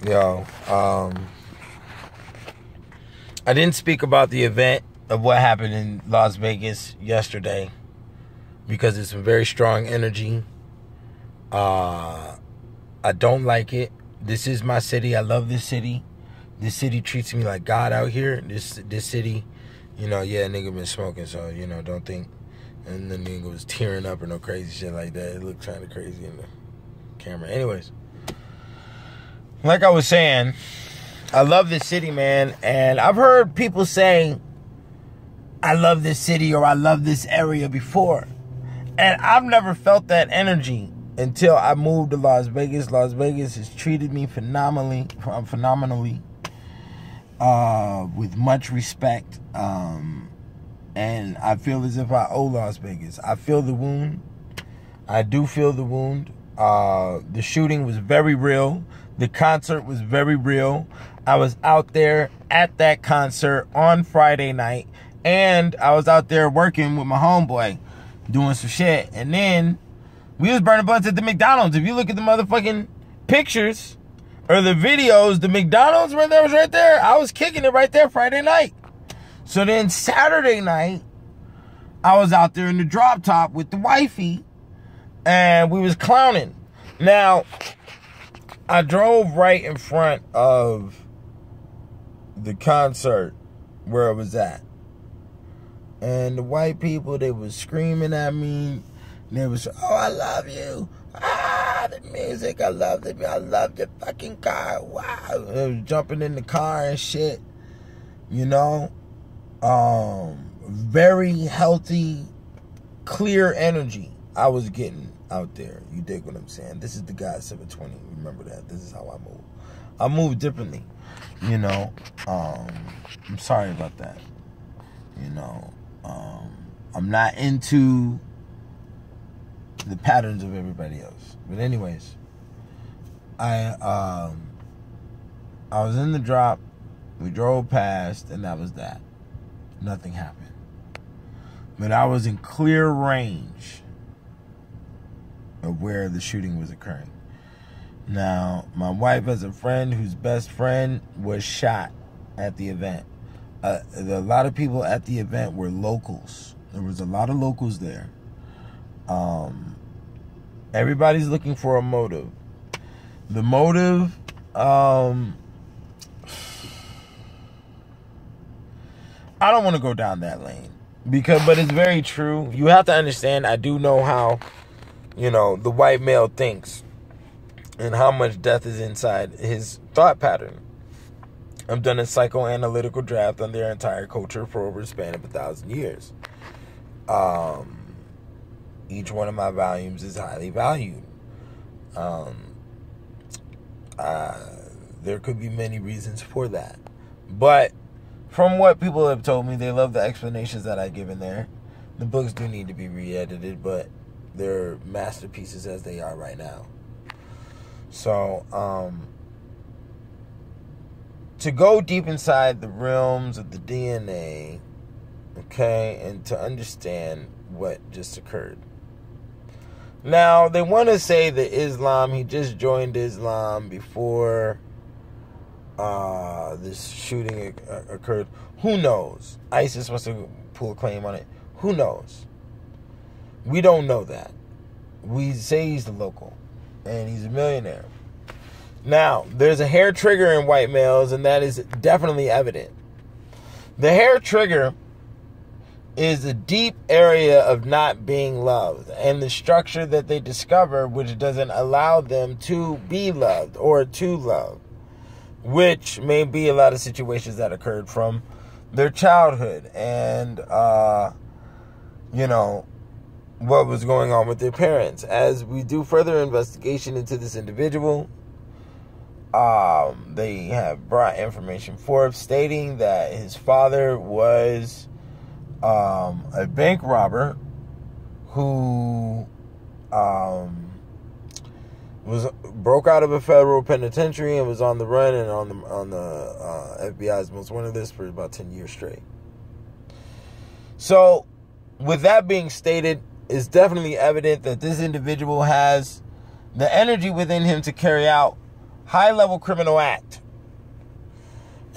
Yo, I didn't speak about the event of what happened in Las Vegas yesterday because it's some very strong energy. I don't like it. This is my city. I love this city. This city treats me like God out here. This city, you know, yeah, nigga been smoking, so, you know, don't think. And the nigga was tearing up or no crazy shit like that. It looked kind of crazy in the camera. Anyways, like I was saying, I love this city, man. And I've heard people say, I love this city or I love this area before. And I've never felt that energy until I moved to Las Vegas. Las Vegas has treated me phenomenally, with much respect. And I feel as if I owe Las Vegas. I feel the wound. I do feel the wound. The shooting was very real. The concert was very real. I was out there at that concert on Friday night. And I was out there working with my homeboy, doing some shit. And then we was burning blunts at the McDonald's. If you look at the motherfucking pictures or the videos, the McDonald's was right there. I was kicking it right there Friday night. So then Saturday night, I was out there in the drop top with the wifey, and we was clowning. Now, I drove right in front of the concert where it was at. And the white people, they was screaming at me. They was, oh, I love you. Ah, the music, I love it. I love the fucking car. Wow. They was jumping in the car and shit. You know? Very healthy, clear energy I was getting out there. You dig what I'm saying? This is the guy at 720. Remember that. This is how I move. I move differently. You know? I'm sorry about that. You know? I'm not into the patterns of everybody else. But anyways, I was in the drop. We drove past, and that was that. Nothing happened. But I was in clear range of where the shooting was occurring. Now, my wife has a friend whose best friend was shot at the event. A lot of people at the event were locals. There was a lot of locals there. Everybody's looking for a motive. The motive, I don't want to go down that lane but it's very true. You have to understand, I do know how, you know, the white male thinks and how much death is inside his thought pattern. I've done a psychoanalytical draft on their entire culture for over a span of 1,000 years. Each one of my volumes is highly valued. There could be many reasons for that. But from what people have told me, they love the explanations that I give in there. The books do need to be re-edited, but they're masterpieces as they are right now. So, to go deep inside the realms of the DNA, okay, and to understand what just occurred. Now, they want to say that Islam, he just joined Islam before this shooting occurred. Who knows? ISIS wants to pull a claim on it. Who knows? We don't know that. We say he's the local, and he's a millionaire. Now, there's a hair trigger in white males, and that is definitely evident. The hair trigger is a deep area of not being loved, and the structure that they discover, which doesn't allow them to be loved or to love, which may be a lot of situations that occurred from their childhood and, you know, what was going on with their parents. As we do further investigation into this individual, they have brought information forth stating that his father was a bank robber who broke out of a federal penitentiary and was on the run and on the FBI's most wanted list for about 10 years straight. So, with that being stated, it's definitely evident that this individual has the energy within him to carry out high-level criminal act.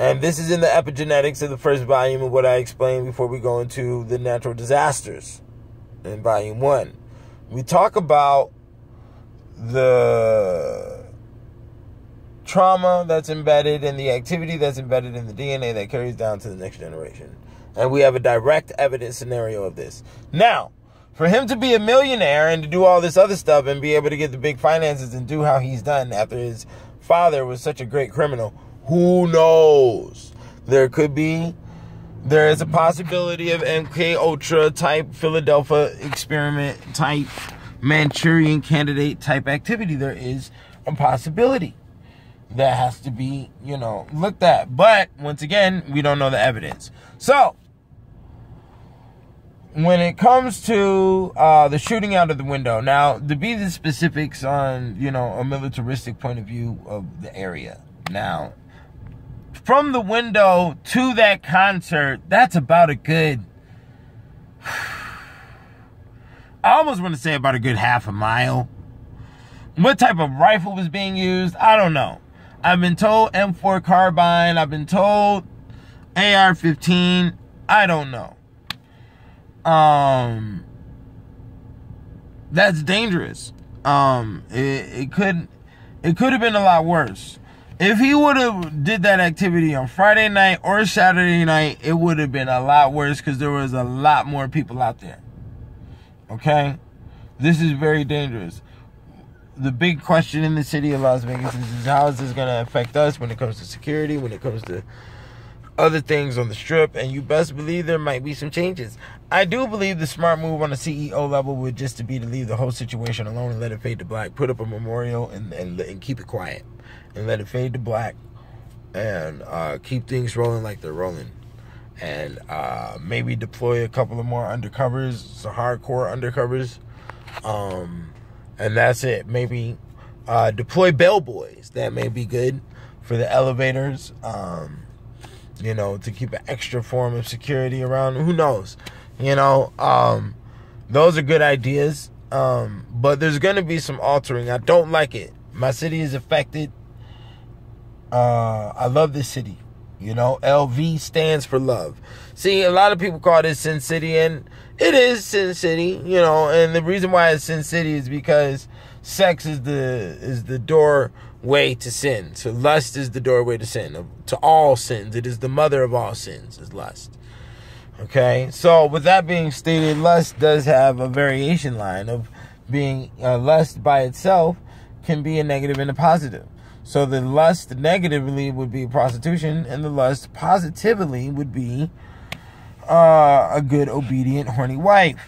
And this is in the epigenetics of the first volume of what I explained before we go into the natural disasters in volume 1. We talk about the trauma that's embedded and the activity that's embedded in the DNA that carries down to the next generation. And we have a direct evidence scenario of this. Now, for him to be a millionaire and to do all this other stuff and be able to get the big finances and do how he's done after his father was such a great criminal, who knows? There is a possibility of MK Ultra type Philadelphia experiment type Manchurian candidate type activity. There is a possibility that has to be, looked at. But once again, we don't know the evidence. So when it comes to the shooting out of the window, now to be the specifics on, a militaristic point of view of the area. Now, from the window to that concert, that's about a good, I almost want to say about a good half a mile. What type of rifle was being used? I don't know. I've been told M4 carbine. I've been told AR-15. I don't know. That's dangerous. It could have been a lot worse. If he would have did that activity on Friday night or Saturday night, it would have been a lot worse because there was a lot more people out there. Okay? This is very dangerous. The big question in the city of Las Vegas is how is this going to affect us when it comes to security, when it comes to other things on the strip, and you best believe there might be some changes. I do believe the smart move on the CEO level would just to be to leave the whole situation alone and let it fade to black, put up a memorial and keep it quiet. And let it fade to black and keep things rolling like they're rolling. And maybe deploy a couple of more undercovers, some hardcore undercovers. And that's it. Maybe deploy bellboys. That may be good for the elevators. To keep an extra form of security around. Who knows? Those are good ideas. But there's going to be some altering. I don't like it. My city is affected. I love this city. LV stands for love. See, a lot of people call this Sin City, and it is Sin City, and the reason why it's Sin City is because sex is the doorway to sin. So lust is the doorway to sin, to all sins. It is the mother of all sins, is lust. Okay? So with that being stated, lust does have a variation line of being lust by itself can be a negative and a positive. So the lust negatively would be prostitution, and the lust positively would be a good, obedient, horny wife.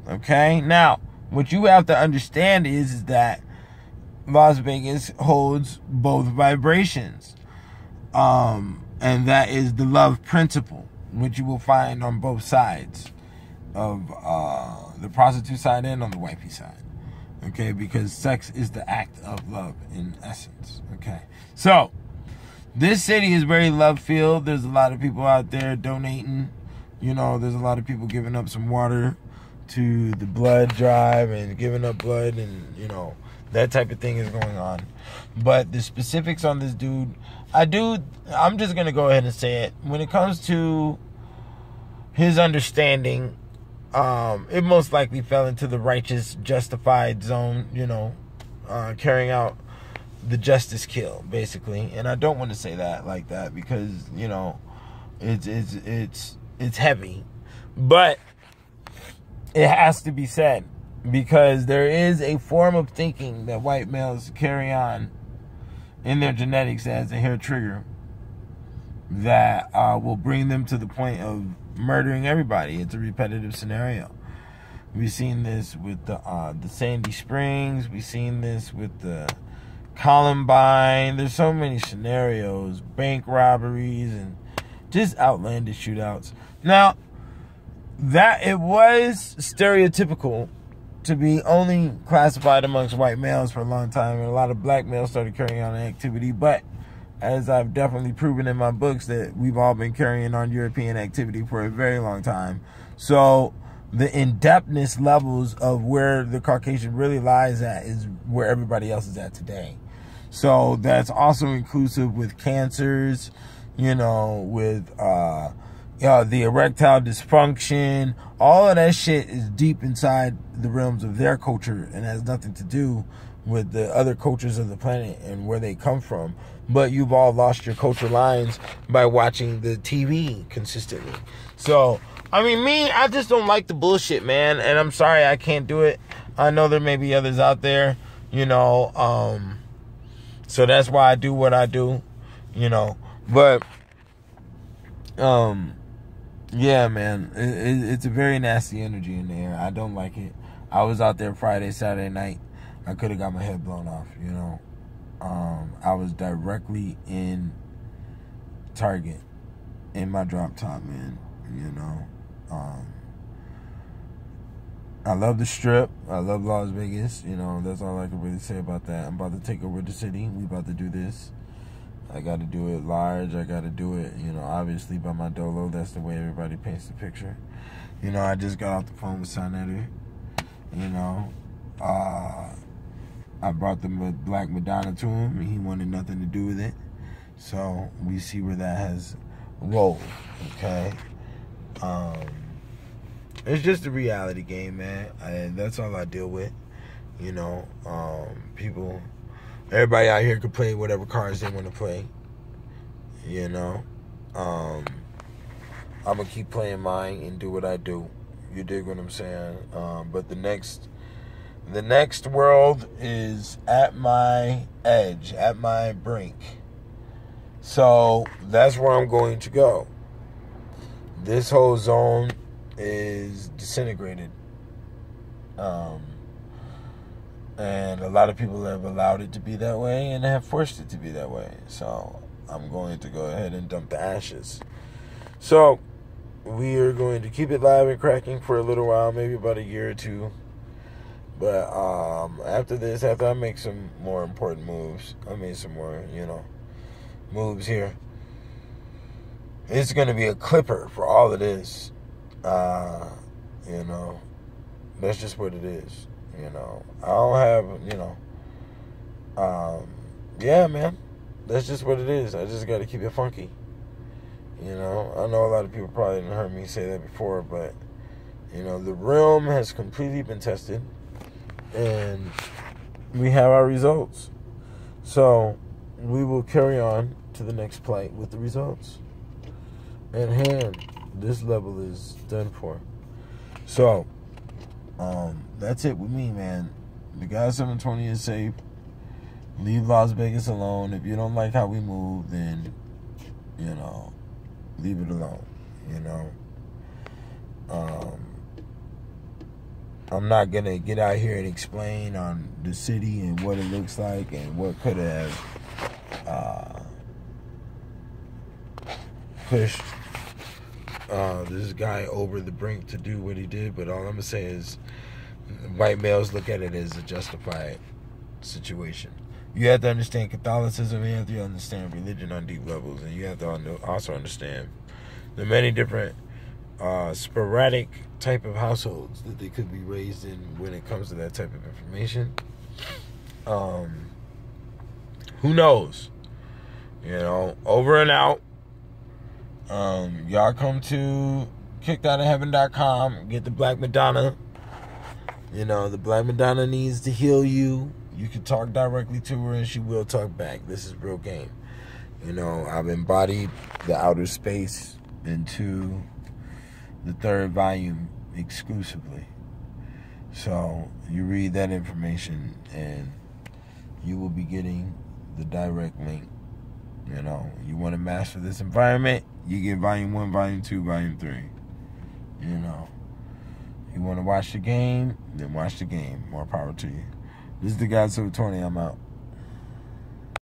Okay? Now, what you have to understand is that Las Vegas holds both vibrations. And that is the love principle, which you will find on both sides of the prostitute side and on the wifey side. Okay, because sex is the act of love in essence. Okay, so this city is very love-filled. There's a lot of people out there donating. There's a lot of people giving up some water to the blood drive and giving up blood, and that type of thing is going on. But the specifics on this dude, I'm just gonna go ahead and say it. When it comes to his understanding, it most likely fell into the righteous, justified zone, carrying out the justice kill, basically. And I don't want to say that like that because, it's heavy. But it has to be said because there is a form of thinking that white males carry on in their genetics as a hair trigger that will bring them to the point of murdering everybody. It's a repetitive scenario. We've seen this with the Sandy Springs. We've seen this with the Columbine. There's so many scenarios, bank robberies, and just outlandish shootouts. Now, that it was stereotypical to be only classified amongst white males for a long time, and a lot of black males started carrying on the activity, but as I've definitely proven in my books that we've all been carrying on European activity for a very long time. So the in-depthness levels of where the Caucasian really lies at is where everybody else is at today. So that's also inclusive with cancers, with the erectile dysfunction. All of that shit is deep inside the realms of their culture and has nothing to do with the other cultures of the planet and where they come from. But you've all lost your culture lines by watching the TV consistently. So, I mean, I just don't like the bullshit, man. And I'm sorry I can't do it. I know there may be others out there, so that's why I do what I do, But, yeah, man, it's a very nasty energy in the air. I don't like it. I was out there Friday, Saturday night. I could have got my head blown off, I was directly in Target in my drop top, man, I love the Strip. I love Las Vegas. That's all I can really say about that. I'm about to take over the city. We about to do this. I got to do it large. I got to do it, obviously by my dolo. That's the way everybody paints the picture. I just got off the phone with Senator. I brought the Black Madonna to him, and he wanted nothing to do with it. So we see where that has rolled, okay? It's just a reality game, man. That's all I deal with. People, everybody out here can play whatever cards they want to play. I'm gonna keep playing mine and do what I do. You dig what I'm saying? But the next world is at my edge, at my brink. So that's where I'm going to go. This whole zone is disintegrated. And a lot of people have allowed it to be that way and have forced it to be that way. So I'm going to go ahead and dump the ashes. So we are going to keep it live and cracking for a little while, maybe about a year or two. But after this, after I make some more important moves, I made some more, moves here. It's going to be a clipper for all it is. That's just what it is. I don't have, yeah, man. That's just what it is. I just got to keep it funky. I know a lot of people probably didn't heard me say that before, but, the realm has completely been tested. And we have our results. So we will carry on to the next plight with the results. At hand, this level is done for. So, that's it with me, man. The guy 720 is safe. Leave Las Vegas alone. If you don't like how we move, then, leave it alone. I'm not going to get out here and explain on the city and what it looks like and what could have pushed this guy over the brink to do what he did. But all I'm going to say is white males look at it as a justified situation. You have to understand Catholicism, you have to understand religion on deep levels, and you have to also understand the many different sporadic type of households that they could be raised in when it comes to that type of information. Who knows? Over and out. Y'all come to kickedoutofheaven.com, get the Black Madonna. The Black Madonna needs to heal you. You can talk directly to her and she will talk back. This is real game. I've embodied the outer space into the third volume exclusively. So you read that information and you will be getting the direct link. You want to master this environment, you get volume 1, volume 2, volume 3. You want to watch the game, then watch the game. More power to you. This is the guy 720. I'm out.